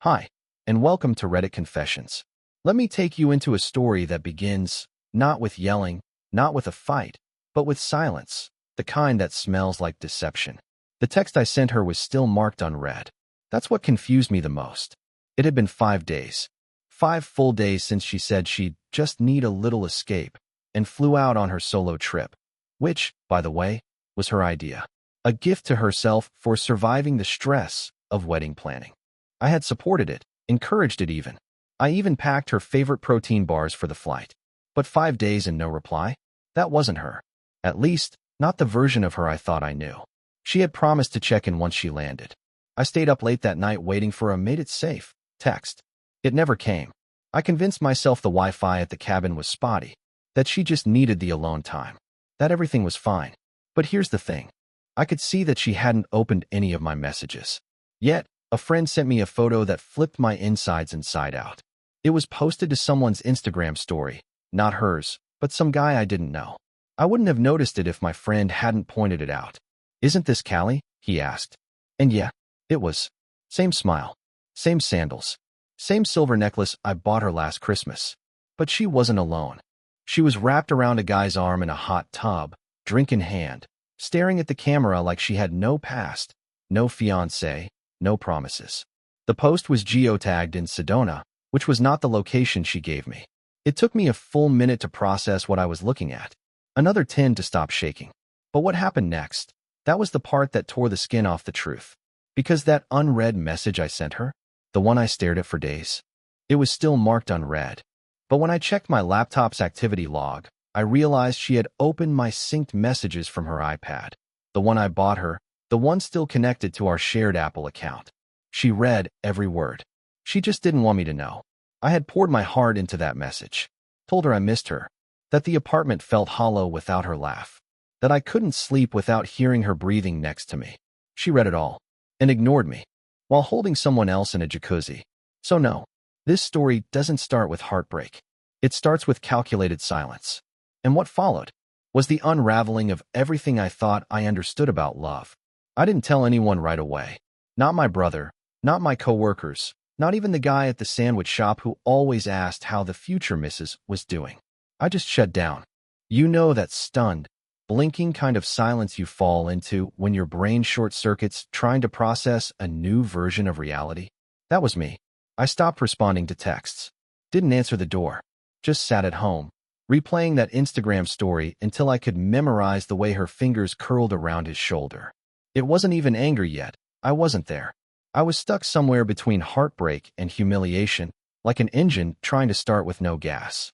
Hi, and welcome to Reddit Confessions. Let me take you into a story that begins not with yelling, not with a fight, but with silence, the kind that smells like deception. The text I sent her was still marked unread. That's what confused me the most. It had been 5 days. 5 full days since she said she'd just need a little escape and flew out on her solo trip, which, by the way, was her idea. A gift to herself for surviving the stress of wedding planning. I had supported it, encouraged it even. I even packed her favorite protein bars for the flight. But 5 days and no reply? That wasn't her. At least, not the version of her I thought I knew. She had promised to check in once she landed. I stayed up late that night waiting for a "made it safe" text. It never came. I convinced myself the Wi-Fi at the cabin was spotty, that she just needed the alone time, that everything was fine. But here's the thing. I could see that she hadn't opened any of my messages. Yet, a friend sent me a photo that flipped my insides inside out. It was posted to someone's Instagram story, not hers, but some guy I didn't know. I wouldn't have noticed it if my friend hadn't pointed it out. "Isn't this Callie?" he asked. And yeah, it was. Same smile, same sandals, same silver necklace I bought her last Christmas. But she wasn't alone. She was wrapped around a guy's arm in a hot tub, drink in hand, staring at the camera like she had no past, no fiancé, no promises. The post was geotagged in Sedona, which was not the location she gave me. It took me a full minute to process what I was looking at. Another 10 to stop shaking. But what happened next? That was the part that tore the skin off the truth. Because that unread message I sent her, the one I stared at for days, it was still marked unread. But when I checked my laptop's activity log, I realized she had opened my synced messages from her iPad. The one I bought her, the one still connected to our shared Apple account. She read every word. She just didn't want me to know. I had poured my heart into that message. Told her I missed her. That the apartment felt hollow without her laugh. That I couldn't sleep without hearing her breathing next to me. She read it all. And ignored me. While holding someone else in a jacuzzi. So no, this story doesn't start with heartbreak. It starts with calculated silence. And what followed was the unraveling of everything I thought I understood about love. I didn't tell anyone right away. Not my brother, not my coworkers, not even the guy at the sandwich shop who always asked how the future missus was doing. I just shut down. You know that stunned, blinking kind of silence you fall into when your brain short-circuits trying to process a new version of reality? That was me. I stopped responding to texts. Didn't answer the door. Just sat at home, replaying that Instagram story until I could memorize the way her fingers curled around his shoulder. It wasn't even anger yet. I wasn't there. I was stuck somewhere between heartbreak and humiliation, like an engine trying to start with no gas.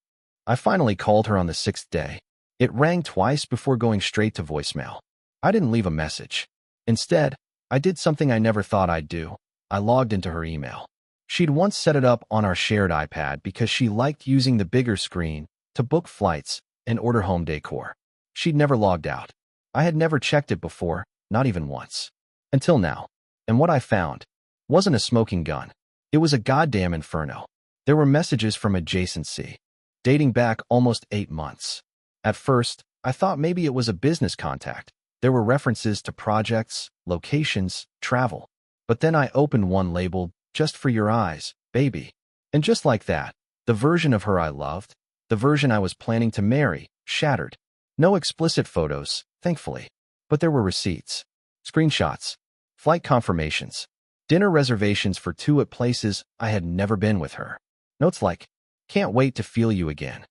I finally called her on the 6th day. It rang twice before going straight to voicemail. I didn't leave a message. Instead, I did something I never thought I'd do. I logged into her email. She'd once set it up on our shared iPad because she liked using the bigger screen to book flights and order home decor. She'd never logged out. I had never checked it before, not even once. Until now. And what I found wasn't a smoking gun. It was a goddamn inferno. There were messages from adjacency, dating back almost 8 months. At first, I thought maybe it was a business contact. There were references to projects, locations, travel. But then I opened one labeled, "Just for your eyes, baby." And just like that, the version of her I loved, the version I was planning to marry, shattered. No explicit photos, thankfully. But there were receipts, screenshots, flight confirmations, dinner reservations for 2 at places I had never been with her. Notes like, "Can't wait to feel you again.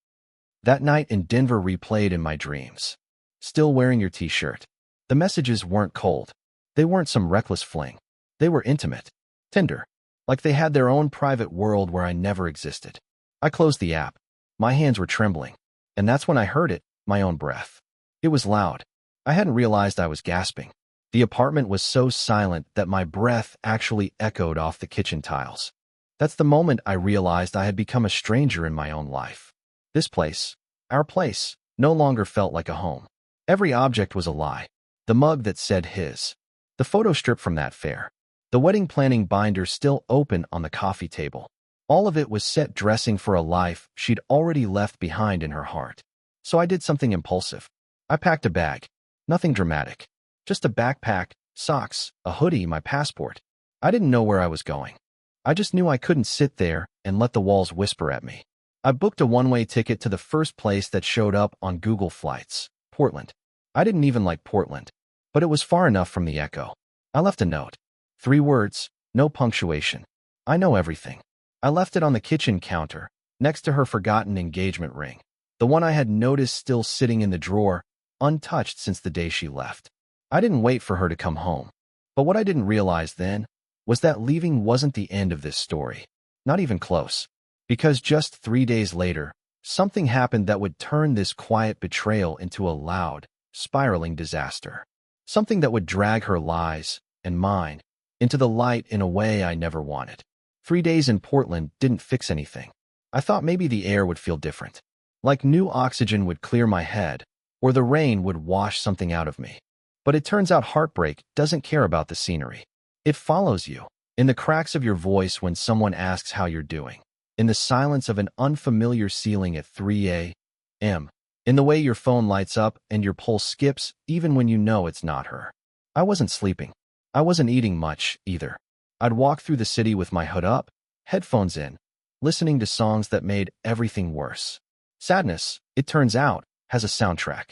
That night in Denver replayed in my dreams. Still wearing your t-shirt." The messages weren't cold. They weren't some reckless fling. They were intimate, tender, like they had their own private world where I never existed. I closed the app. My hands were trembling. And that's when I heard it, my own breath. It was loud. I hadn't realized I was gasping. The apartment was so silent that my breath actually echoed off the kitchen tiles. That's the moment I realized I had become a stranger in my own life. This place, our place, no longer felt like a home. Every object was a lie. The mug that said his. The photo strip from that fair. The wedding planning binder still open on the coffee table. All of it was set dressing for a life she'd already left behind in her heart. So I did something impulsive. I packed a bag. Nothing dramatic. Just a backpack, socks, a hoodie, my passport. I didn't know where I was going. I just knew I couldn't sit there and let the walls whisper at me. I booked a one-way ticket to the first place that showed up on Google Flights, Portland. I didn't even like Portland, but it was far enough from the echo. I left a note. 3 words, no punctuation. I know everything. I left it on the kitchen counter, next to her forgotten engagement ring, the one I had noticed still sitting in the drawer, untouched since the day she left. I didn't wait for her to come home. But what I didn't realize then was that leaving wasn't the end of this story. Not even close. Because just 3 days later, something happened that would turn this quiet betrayal into a loud, spiraling disaster. Something that would drag her lies, and mine, into the light in a way I never wanted. 3 days in Portland didn't fix anything. I thought maybe the air would feel different. Like new oxygen would clear my head, or the rain would wash something out of me. But it turns out heartbreak doesn't care about the scenery. It follows you, in the cracks of your voice when someone asks how you're doing, in the silence of an unfamiliar ceiling at 3 a.m., in the way your phone lights up and your pulse skips even when you know it's not her. I wasn't sleeping. I wasn't eating much, either. I'd walk through the city with my hood up, headphones in, listening to songs that made everything worse. Sadness, it turns out, has a soundtrack.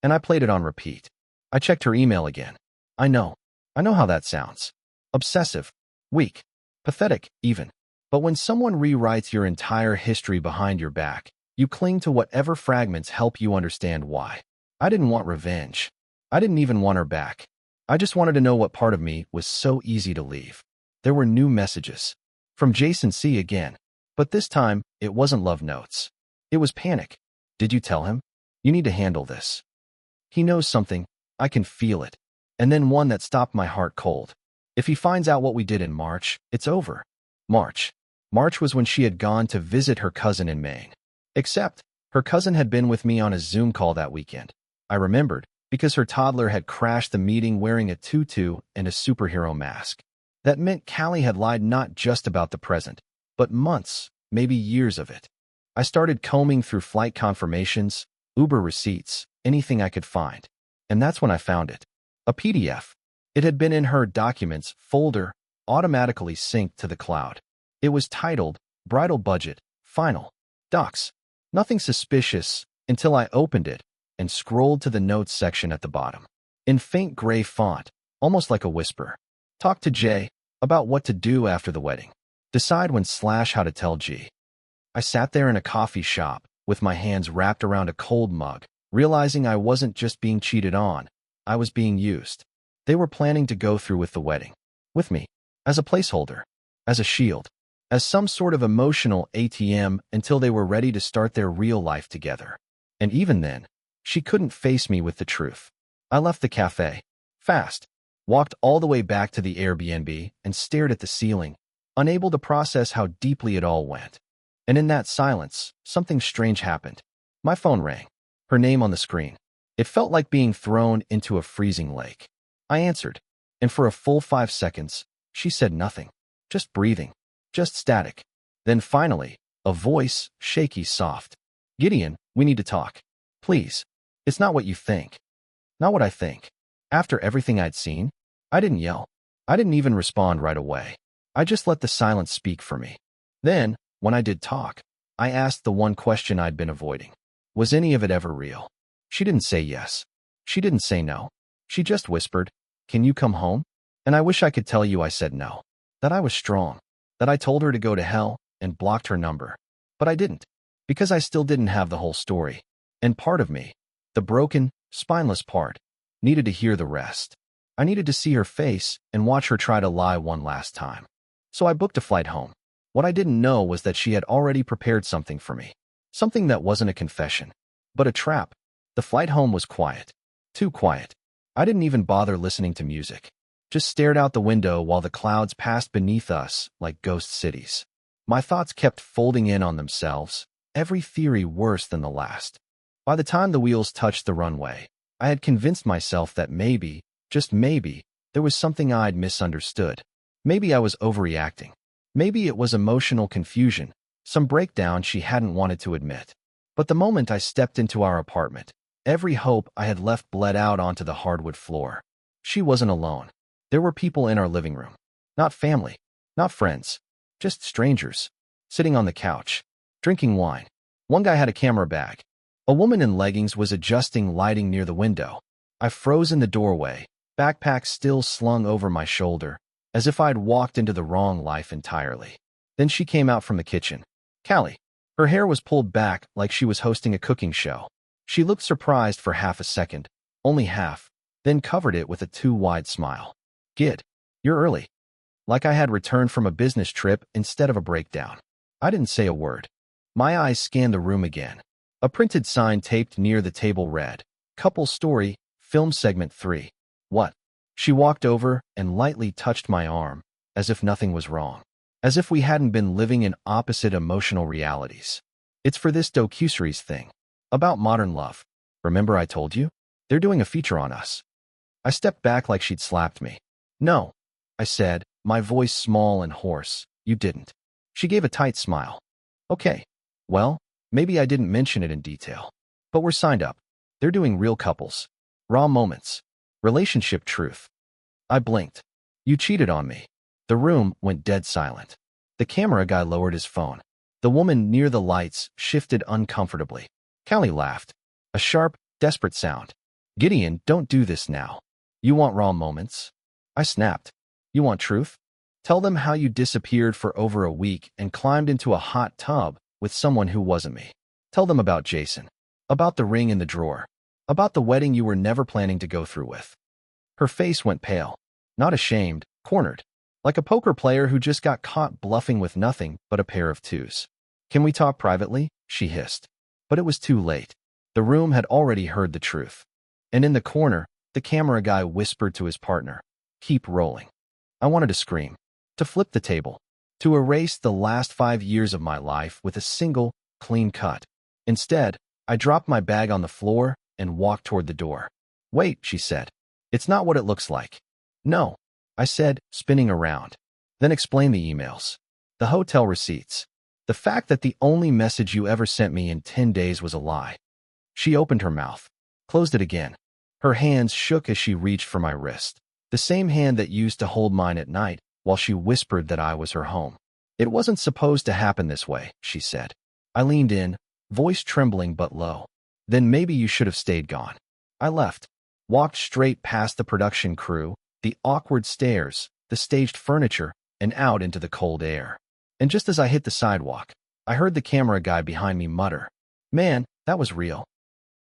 And I played it on repeat. I checked her email again. I know how that sounds. Obsessive, weak, pathetic, even. But when someone rewrites your entire history behind your back, you cling to whatever fragments help you understand why. I didn't want revenge. I didn't even want her back. I just wanted to know what part of me was so easy to leave. There were new messages. From Jason C. again. But this time, it wasn't love notes. It was panic. Did you tell him? You need to handle this. He knows something. I can feel it. And then one that stopped my heart cold. If he finds out what we did in March, it's over. March was when she had gone to visit her cousin in Maine. Except, her cousin had been with me on a Zoom call that weekend. I remembered, because her toddler had crashed the meeting wearing a tutu and a superhero mask. That meant Callie had lied not just about the present, but months, maybe years of it. I started combing through flight confirmations, Uber receipts, anything I could find. And that's when I found it. A PDF. It had been in her documents folder, automatically synced to the cloud. It was titled, Bridal Budget, Final, Docs. Nothing suspicious until I opened it and scrolled to the notes section at the bottom. In faint gray font, almost like a whisper. Talk to Jay about what to do after the wedding. Decide when / how to tell G. I sat there in a coffee shop with my hands wrapped around a cold mug, realizing I wasn't just being cheated on, I was being used. They were planning to go through with the wedding. With me. As a placeholder. As a shield. As some sort of emotional ATM until they were ready to start their real life together. And even then, she couldn't face me with the truth. I left the cafe. Fast. Walked all the way back to the Airbnb and stared at the ceiling, unable to process how deeply it all went. And in that silence, something strange happened. My phone rang. Her name on the screen. It felt like being thrown into a freezing lake. I answered, and for a full 5 seconds, she said nothing. Just breathing. Just static. Then finally, a voice, shaky, soft. Gideon, we need to talk. Please. It's not what you think. Not what I think. After everything I'd seen, I didn't yell. I didn't even respond right away. I just let the silence speak for me. Then, when I did talk, I asked the one question I'd been avoiding. Was any of it ever real? She didn't say yes. She didn't say no. She just whispered, "Can you come home?" And I wish I could tell you I said no. That I was strong. That I told her to go to hell and blocked her number. But I didn't. Because I still didn't have the whole story. And part of me, the broken, spineless part, needed to hear the rest. I needed to see her face and watch her try to lie one last time. So I booked a flight home. What I didn't know was that she had already prepared something for me. Something that wasn't a confession, but a trap. The flight home was quiet. Too quiet. I didn't even bother listening to music. Just stared out the window while the clouds passed beneath us like ghost cities. My thoughts kept folding in on themselves, every theory worse than the last. By the time the wheels touched the runway, I had convinced myself that maybe, just maybe, there was something I'd misunderstood. Maybe I was overreacting. Maybe it was emotional confusion, some breakdown she hadn't wanted to admit. But the moment I stepped into our apartment, every hope I had left bled out onto the hardwood floor. She wasn't alone. There were people in our living room. Not family. Not friends. Just strangers, sitting on the couch, drinking wine. One guy had a camera bag. A woman in leggings was adjusting lighting near the window. I froze in the doorway, backpack still slung over my shoulder, as if I'd walked into the wrong life entirely. Then she came out from the kitchen. Callie. Her hair was pulled back like she was hosting a cooking show. She looked surprised for half a second, only half, then covered it with a too-wide smile. Gid, you're early. Like I had returned from a business trip instead of a breakdown. I didn't say a word. My eyes scanned the room again. A printed sign taped near the table read, Couple Story, Film Segment 3. What? She walked over and lightly touched my arm, as if nothing was wrong. As if we hadn't been living in opposite emotional realities. It's for this docuseries thing. About modern love. Remember I told you? They're doing a feature on us. I stepped back like she'd slapped me. No, I said, my voice small and hoarse. You didn't. She gave a tight smile. Okay. Well, maybe I didn't mention it in detail. But we're signed up. They're doing real couples. Raw moments. Relationship truth. I blinked. You cheated on me. The room went dead silent. The camera guy lowered his phone. The woman near the lights shifted uncomfortably. Callie laughed. A sharp, desperate sound. Gideon, don't do this now. You want raw moments? I snapped. You want truth? Tell them how you disappeared for over a week and climbed into a hot tub with someone who wasn't me. Tell them about Jason. About the ring in the drawer. About the wedding you were never planning to go through with. Her face went pale. Not ashamed, cornered. Like a poker player who just got caught bluffing with nothing but a pair of twos. Can we talk privately? She hissed. But it was too late. The room had already heard the truth. And in the corner, the camera guy whispered to his partner, Keep rolling. I wanted to scream. To flip the table. To erase the last 5 years of my life with a single, clean cut. Instead, I dropped my bag on the floor and walked toward the door. Wait, she said. It's not what it looks like. No, I said, spinning around. Then explain the emails. The hotel receipts. The fact that the only message you ever sent me in 10 days was a lie. She opened her mouth, closed it again. Her hands shook as she reached for my wrist. The same hand that used to hold mine at night while she whispered that I was her home. It wasn't supposed to happen this way, she said. I leaned in, voice trembling but low. Then maybe you should have stayed gone. I left, walked straight past the production crew, the awkward stairs, the staged furniture, and out into the cold air. And just as I hit the sidewalk, I heard the camera guy behind me mutter, Man, that was real.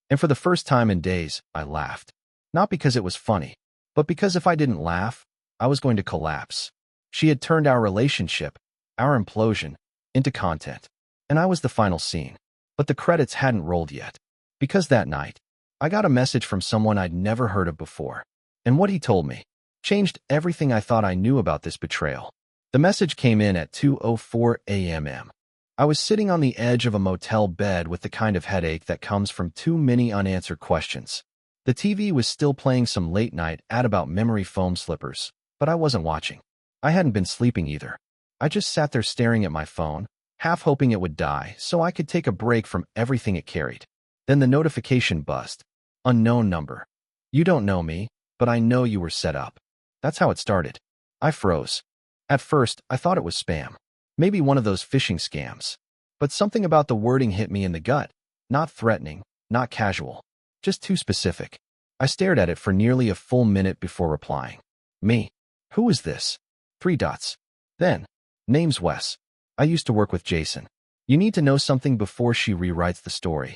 And for the first time in days, I laughed. Not because it was funny, but because if I didn't laugh, I was going to collapse. She had turned our relationship, our implosion, into content. And I was the final scene. But the credits hadn't rolled yet. Because that night, I got a message from someone I'd never heard of before. And what he told me changed everything I thought I knew about this betrayal. The message came in at 2:04 a.m. I was sitting on the edge of a motel bed with the kind of headache that comes from too many unanswered questions. The TV was still playing some late-night ad about memory foam slippers, but I wasn't watching. I hadn't been sleeping either. I just sat there staring at my phone, half hoping it would die so I could take a break from everything it carried. Then the notification buzzed. Unknown number. You don't know me, but I know you were set up. That's how it started. I froze. At first, I thought it was spam. Maybe one of those phishing scams. But something about the wording hit me in the gut. Not threatening, not casual. Just too specific. I stared at it for nearly a full minute before replying. Me. Who is this? 3 dots. Then, name's Wes. I used to work with Jason. You need to know something before she rewrites the story.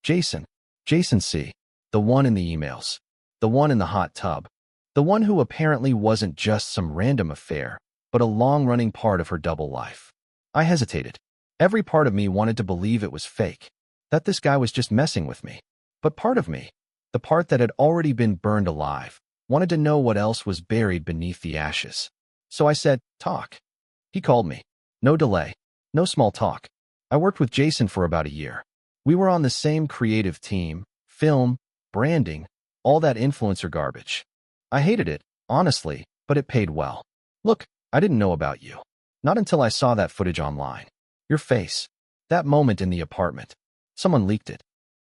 Jason. Jason C. The one in the emails. The one in the hot tub. The one who apparently wasn't just some random affair, but a long-running part of her double life. I hesitated. Every part of me wanted to believe it was fake, that this guy was just messing with me. But part of me, the part that had already been burned alive, wanted to know what else was buried beneath the ashes. So I said, talk. He called me. No delay. No small talk. I worked with Jason for about a year. We were on the same creative team, film, branding, all that influencer garbage. I hated it, honestly, but it paid well. Look, I didn't know about you. Not until I saw that footage online. Your face. That moment in the apartment. Someone leaked it.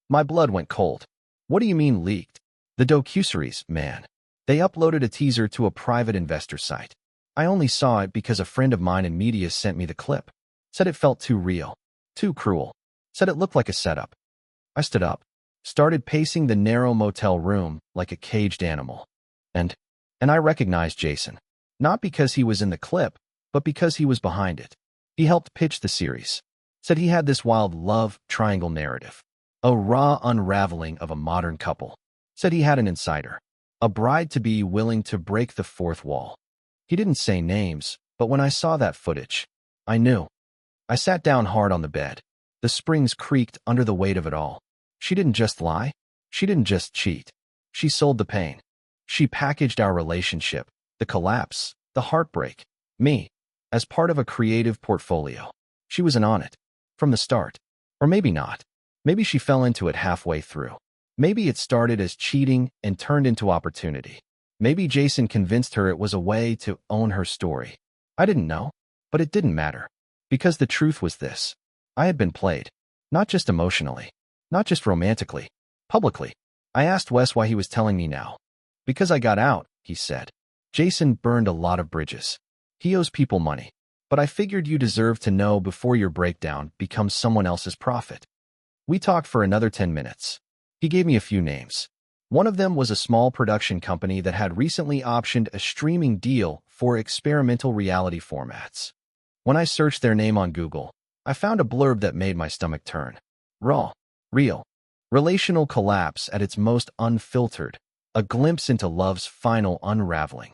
My blood went cold. What do you mean leaked? The docuseries, man. They uploaded a teaser to a private investor site. I only saw it because a friend of mine in media sent me the clip. Said it felt too real, too cruel. Said it looked like a setup. I stood up, started pacing the narrow motel room like a caged animal. And I recognized Jason. Not because he was in the clip, but because he was behind it. He helped pitch the series. Said he had this wild love triangle narrative. A raw unraveling of a modern couple. Said he had an insider. A bride-to-be willing to break the fourth wall. He didn't say names, but when I saw that footage, I knew. I sat down hard on the bed. The springs creaked under the weight of it all. She didn't just lie. She didn't just cheat. She sold the pain. She packaged our relationship, the collapse, the heartbreak, me, as part of a creative portfolio. She was in on it. From the start. Or maybe not. Maybe she fell into it halfway through. Maybe it started as cheating and turned into opportunity. Maybe Jason convinced her it was a way to own her story. I didn't know, but it didn't matter. Because the truth was this. I had been played. Not just emotionally. Not just romantically. Publicly. I asked Wes why he was telling me now. Because I got out, he said. Jason burned a lot of bridges. He owes people money. But I figured you deserve to know before your breakdown becomes someone else's profit. We talked for another 10 minutes. He gave me a few names. One of them was a small production company that had recently optioned a streaming deal for experimental reality formats. When I searched their name on Google, I found a blurb that made my stomach turn. Raw. Real. Relational collapse at its most unfiltered. A glimpse into love's final unraveling.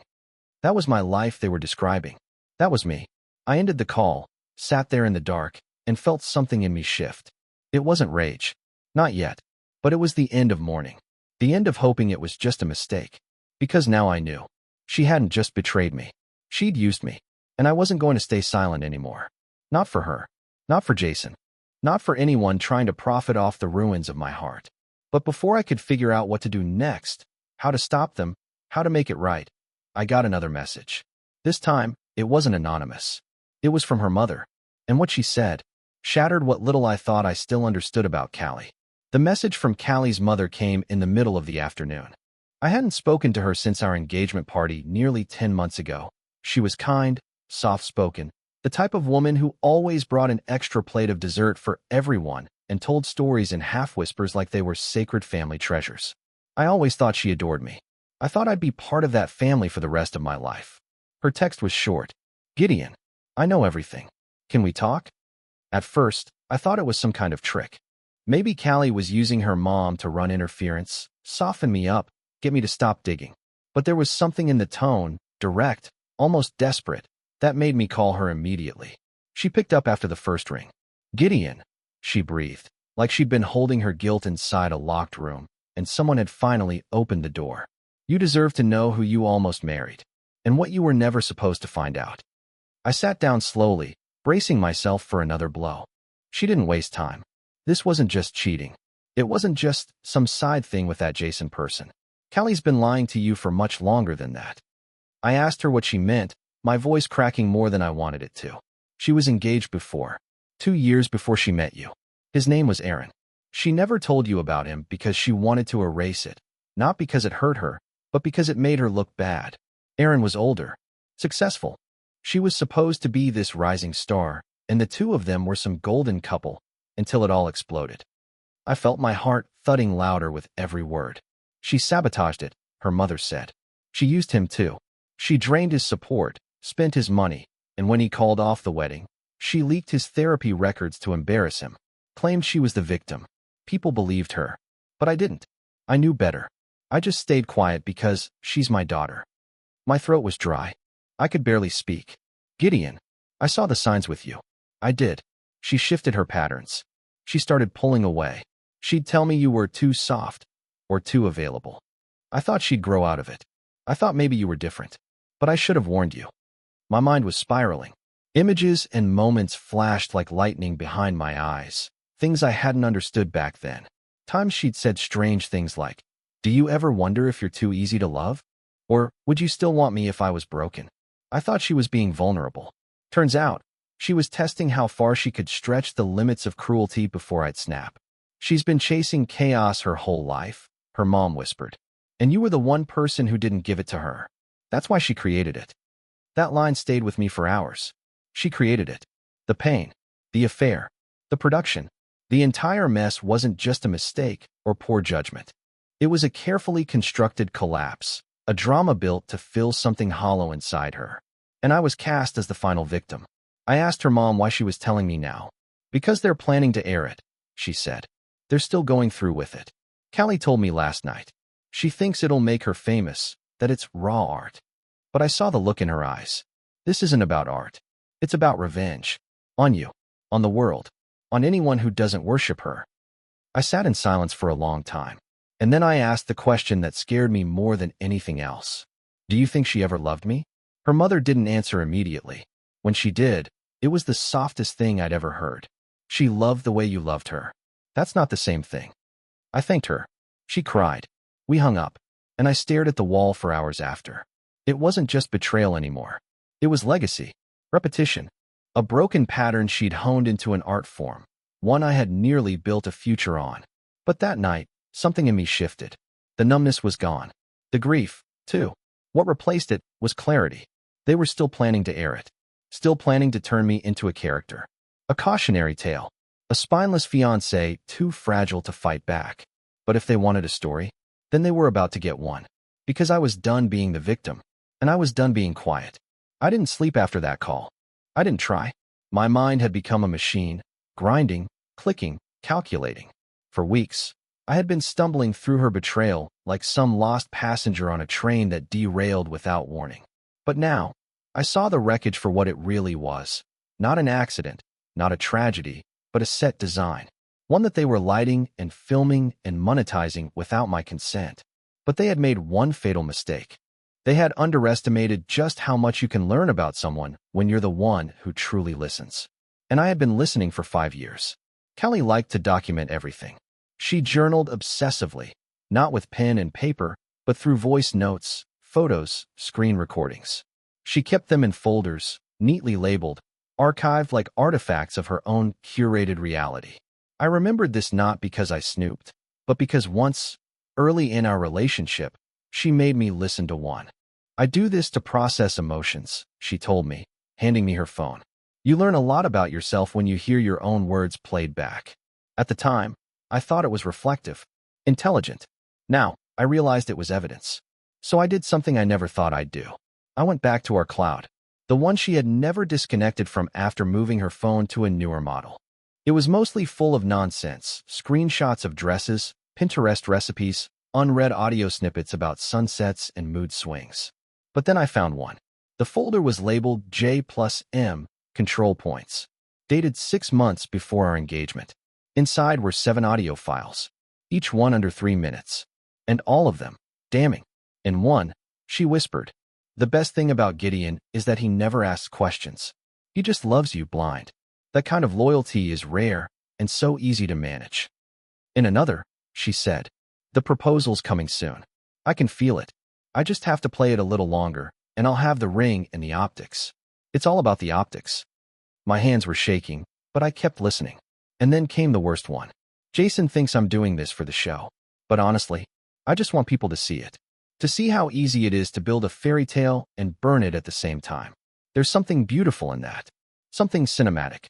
That was my life they were describing. That was me. I ended the call, sat there in the dark, and felt something in me shift. It wasn't rage. Not yet. But it was the end of mourning. The end of hoping it was just a mistake. Because now I knew. She hadn't just betrayed me. She'd used me. And I wasn't going to stay silent anymore. Not for her. Not for Jason. Not for anyone trying to profit off the ruins of my heart. But before I could figure out what to do next, how to stop them, how to make it right, I got another message. This time, it wasn't anonymous. It was from her mother. And what she said shattered what little I thought I still understood about Callie. The message from Callie's mother came in the middle of the afternoon. I hadn't spoken to her since our engagement party nearly 10 months ago. She was kind, soft-spoken, the type of woman who always brought an extra plate of dessert for everyone and told stories in half-whispers like they were sacred family treasures. I always thought she adored me. I thought I'd be part of that family for the rest of my life. Her text was short. Gideon, I know everything. Can we talk? At first, I thought it was some kind of trick. Maybe Callie was using her mom to run interference, soften me up, get me to stop digging. But there was something in the tone, direct, almost desperate, that made me call her immediately. She picked up after the first ring. Gideon, she breathed, like she'd been holding her guilt inside a locked room, and someone had finally opened the door. You deserve to know who you almost married, and what you were never supposed to find out. I sat down slowly, bracing myself for another blow. She didn't waste time. This wasn't just cheating. It wasn't just some side thing with that Jason person. Callie's been lying to you for much longer than that. I asked her what she meant, my voice cracking more than I wanted it to. She was engaged before. 2 years before she met you. His name was Aaron. She never told you about him because she wanted to erase it. Not because it hurt her, but because it made her look bad. Aaron was older. Successful. She was supposed to be this rising star, and the two of them were some golden couple, until it all exploded. I felt my heart thudding louder with every word. She sabotaged it, her mother said. She used him too. She drained his support, spent his money, and when he called off the wedding, she leaked his therapy records to embarrass him, claimed she was the victim. People believed her. But I didn't. I knew better. I just stayed quiet because she's my daughter. My throat was dry. I could barely speak. Gideon, I saw the signs with you. I did. She shifted her patterns. She started pulling away. She'd tell me you were too soft or too available. I thought she'd grow out of it. I thought maybe you were different. But I should have warned you. My mind was spiraling. Images and moments flashed like lightning behind my eyes. Things I hadn't understood back then. Times she'd said strange things like, "Do you ever wonder if you're too easy to love? Or would you still want me if I was broken?" I thought she was being vulnerable. Turns out, she was testing how far she could stretch the limits of cruelty before I'd snap. She's been chasing chaos her whole life, her mom whispered. And you were the one person who didn't give it to her. That's why she created it. That line stayed with me for hours. She created it. The pain, the affair, the production. The entire mess wasn't just a mistake or poor judgment. It was a carefully constructed collapse, a drama built to fill something hollow inside her. And I was cast as the final victim. I asked her mom why she was telling me now. Because they're planning to air it, she said. They're still going through with it. Callie told me last night. She thinks it'll make her famous, that it's raw art. But I saw the look in her eyes. This isn't about art. It's about revenge. On you. On the world. On anyone who doesn't worship her. I sat in silence for a long time. And then I asked the question that scared me more than anything else. Do you think she ever loved me? Her mother didn't answer immediately. When she did, it was the softest thing I'd ever heard. She loved the way you loved her. That's not the same thing. I thanked her. She cried. We hung up, and I stared at the wall for hours after. It wasn't just betrayal anymore. It was legacy, repetition, a broken pattern she'd honed into an art form, one I had nearly built a future on. But that night, something in me shifted. The numbness was gone. The grief, too. What replaced it was clarity. They were still planning to air it. Still planning to turn me into a character. A cautionary tale. A spineless fiancé too fragile to fight back. But if they wanted a story, then they were about to get one. Because I was done being the victim. And I was done being quiet. I didn't sleep after that call. I didn't try. My mind had become a machine, grinding, clicking, calculating. For weeks, I had been stumbling through her betrayal like some lost passenger on a train that derailed without warning. But now, I saw the wreckage for what it really was. Not an accident, not a tragedy, but a set design. One that they were lighting and filming and monetizing without my consent. But they had made one fatal mistake. They had underestimated just how much you can learn about someone when you're the one who truly listens. And I had been listening for 5 years. Kelly liked to document everything. She journaled obsessively, not with pen and paper, but through voice notes, photos, screen recordings. She kept them in folders, neatly labeled, archived like artifacts of her own curated reality. I remembered this not because I snooped, but because once, early in our relationship, she made me listen to one. I do this to process emotions, she told me, handing me her phone. You learn a lot about yourself when you hear your own words played back. At the time, I thought it was reflective, intelligent. Now, I realized it was evidence. So I did something I never thought I'd do. I went back to our cloud, the one she had never disconnected from after moving her phone to a newer model. It was mostly full of nonsense, screenshots of dresses, Pinterest recipes, unread audio snippets about sunsets and mood swings. But then I found one. The folder was labeled J+M, control points, dated 6 months before our engagement. Inside were 7 audio files, each one under 3 minutes, and all of them damning. In one, she whispered, "The best thing about Gideon is that he never asks questions. He just loves you blind. That kind of loyalty is rare and so easy to manage." In another, she said, "The proposal's coming soon. I can feel it. I just have to play it a little longer, and I'll have the ring and the optics. It's all about the optics." My hands were shaking, but I kept listening. And then came the worst one. "Jason thinks I'm doing this for the show. But honestly, I just want people to see it. To see how easy it is to build a fairy tale and burn it at the same time. There's something beautiful in that. Something cinematic."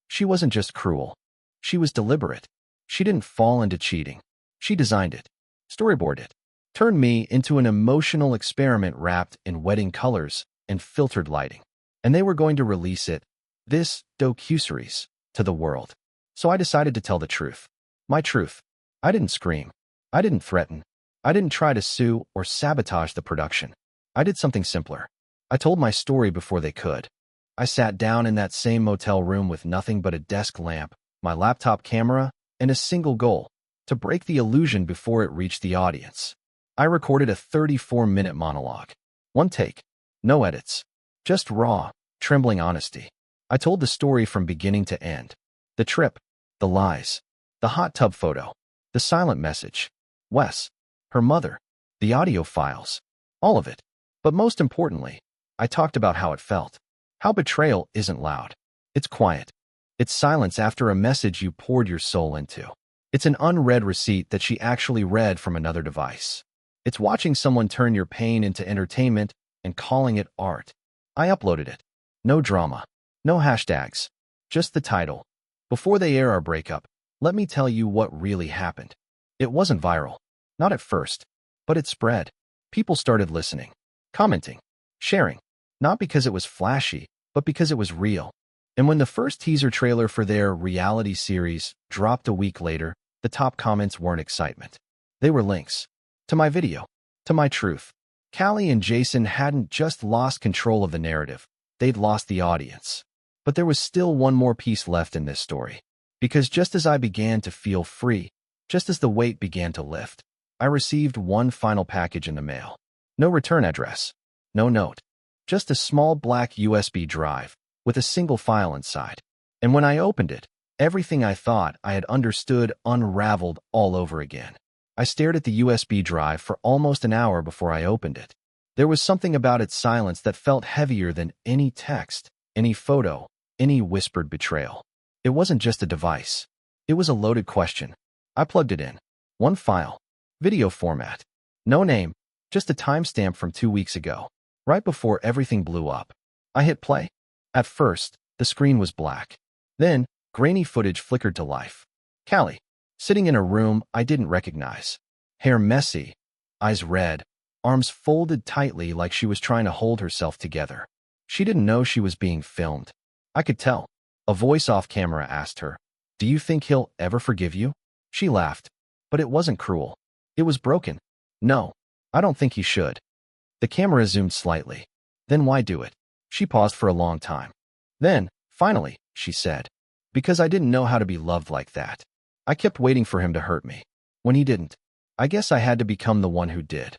She wasn't just cruel. She was deliberate. She didn't fall into cheating. She designed it, storyboarded it, turned me into an emotional experiment wrapped in wedding colors and filtered lighting. And they were going to release it, this docuseries, to the world. So I decided to tell the truth. My truth. I didn't scream. I didn't threaten. I didn't try to sue or sabotage the production. I did something simpler. I told my story before they could. I sat down in that same motel room with nothing but a desk lamp, my laptop camera, and a single goal: to break the illusion before it reached the audience. I recorded a 34-minute monologue. One take. No edits. Just raw, trembling honesty. I told the story from beginning to end. The trip, the lies, the hot tub photo, the silent message, Wes, her mother, the audio files, all of it. But most importantly, I talked about how it felt. How betrayal isn't loud. It's quiet. It's silence after a message you poured your soul into. It's an unread receipt that she actually read from another device. It's watching someone turn your pain into entertainment and calling it art. I uploaded it. No drama. No hashtags. Just the title. Before they air our breakup, let me tell you what really happened. It wasn't viral. Not at first. But it spread. People started listening, commenting, sharing. Not because it was flashy, but because it was real. And when the first teaser trailer for their reality series dropped a week later, the top comments weren't excitement. They were links. To my video. To my truth. Callie and Jason hadn't just lost control of the narrative. They'd lost the audience. But there was still one more piece left in this story. Because just as I began to feel free, just as the weight began to lift, I received one final package in the mail. No return address. No note. Just a small black USB drive with a single file inside. And when I opened it, everything I thought I had understood unraveled all over again. I stared at the USB drive for almost an hour before I opened it. There was something about its silence that felt heavier than any text, any photo, any whispered betrayal. It wasn't just a device. It was a loaded question. I plugged it in. One file. Video format. No name. Just a timestamp from 2 weeks ago. Right before everything blew up. I hit play. At first, the screen was black. Then, grainy footage flickered to life. Callie, sitting in a room I didn't recognize. Hair messy, eyes red, arms folded tightly like she was trying to hold herself together. She didn't know she was being filmed. I could tell. A voice off camera asked her, "Do you think he'll ever forgive you?" She laughed. But it wasn't cruel. It was broken. "No, I don't think he should." The camera zoomed slightly. "Then why do it?" She paused for a long time. Then, finally, she said, "Because I didn't know how to be loved like that. I kept waiting for him to hurt me. When he didn't, I guess I had to become the one who did."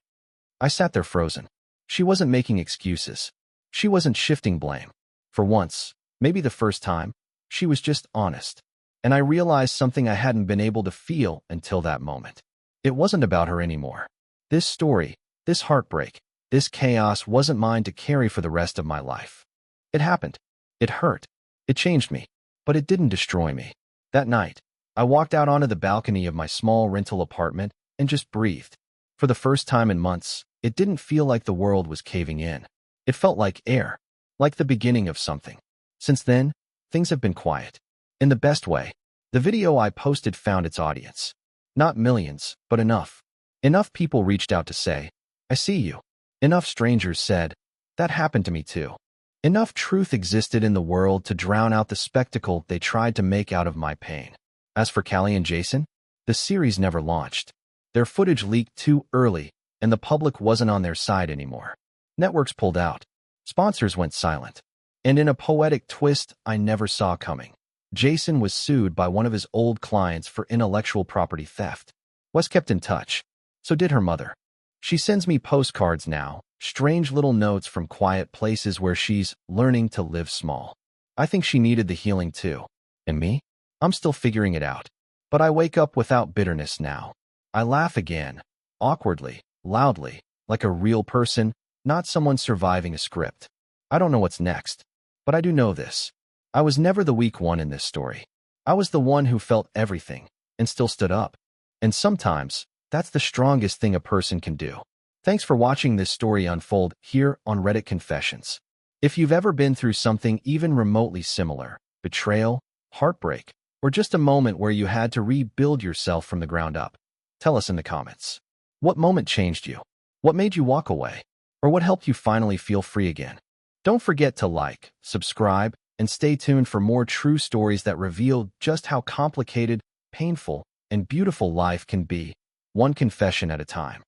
I sat there frozen. She wasn't making excuses. She wasn't shifting blame. For once, maybe the first time, she was just honest. And I realized something I hadn't been able to feel until that moment. It wasn't about her anymore. This story, this heartbreak, this chaos wasn't mine to carry for the rest of my life. It happened. It hurt. It changed me. But it didn't destroy me. That night, I walked out onto the balcony of my small rental apartment and just breathed. For the first time in months, it didn't feel like the world was caving in. It felt like air, like the beginning of something. Since then, things have been quiet. In the best way. The video I posted found its audience. Not millions, but enough. Enough people reached out to say, "I see you." Enough strangers said, "That happened to me too." Enough truth existed in the world to drown out the spectacle they tried to make out of my pain. As for Callie and Jason, the series never launched. Their footage leaked too early, and the public wasn't on their side anymore. Networks pulled out. Sponsors went silent. And in a poetic twist I never saw coming, Jason was sued by one of his old clients for intellectual property theft. Wes kept in touch. So did her mother. She sends me postcards now, strange little notes from quiet places where she's learning to live small. I think she needed the healing too. And me? I'm still figuring it out. But I wake up without bitterness now. I laugh again, awkwardly, loudly, like a real person, not someone surviving a script. I don't know what's next. But I do know this. I was never the weak one in this story. I was the one who felt everything and still stood up. And sometimes, that's the strongest thing a person can do. Thanks for watching this story unfold here on Reddit Confessions. If you've ever been through something even remotely similar, betrayal, heartbreak, or just a moment where you had to rebuild yourself from the ground up, tell us in the comments. What moment changed you? What made you walk away? Or what helped you finally feel free again? Don't forget to like, subscribe, and stay tuned for more true stories that reveal just how complicated, painful, and beautiful life can be, one confession at a time.